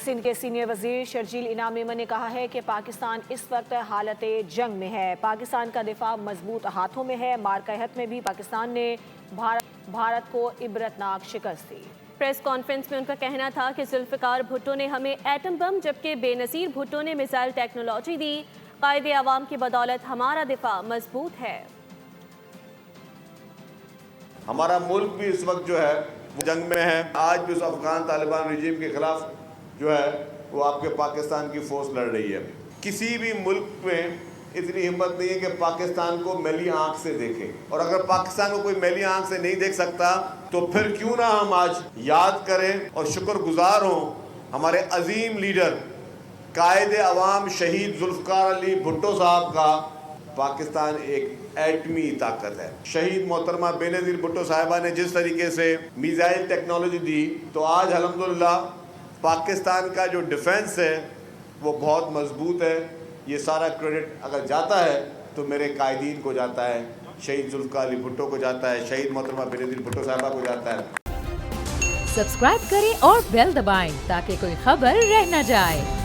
سندھ کے سینئر وزیر شرجیل انعام میمن نے کہا ہے کہ پاکستان اس وقت حالت جنگ میں ہے۔ پاکستان کا دفاع مضبوط ہاتھوں میں ہے۔ مارکہ حت میں بھی پاکستان نے بھارت کو عبرتناک شکست دی۔ پریس کانفرنس میں ان کا کہنا تھا کہ ذوالفقار بھٹو نے ہمیں ایٹم بم جبکہ بے نظیر بھٹو نے میزائل ٹیکنالوجی دی۔ قائد عوام کی بدولت ہمارا دفاع مضبوط ہے۔ ہمارا ملک بھی اس وقت جو ہے وہ جنگ میں ہے۔ آج بھی اس افغان طالبان رجیم کے خلاف جو ہے وہ آپ کے پاکستان کی فورس لڑ رہی ہے۔ کسی بھی ملک میں اتنی ہمت نہیں ہے کہ پاکستان کو میلی آنکھ سے دیکھے، اور اگر پاکستان کو کوئی میلی آنکھ سے نہیں دیکھ سکتا تو پھر کیوں نہ ہم آج یاد کریں اور شکر گزار ہوں ہمارے عظیم لیڈر قائد عوام شہید ذوالفقار علی بھٹو صاحب کا۔ پاکستان ایک ایٹمی طاقت ہے۔ شہید محترمہ بے نظیر بھٹو صاحبہ نے جس طریقے سے میزائل ٹیکنالوجی دی تو آج الحمدللہ پاکستان کا جو ڈیفنس ہے وہ بہت مضبوط ہے۔ یہ سارا کریڈٹ اگر جاتا ہے تو میرے قائدین کو جاتا ہے، شہید ذوالفقار علی بھٹو کو جاتا ہے، شہید محترمہ بے نظیر بھٹو صاحبہ کو جاتا ہے۔ سبسکرائب کریں اور بیل دبائیں تاکہ کوئی خبر رہ نہ جائے۔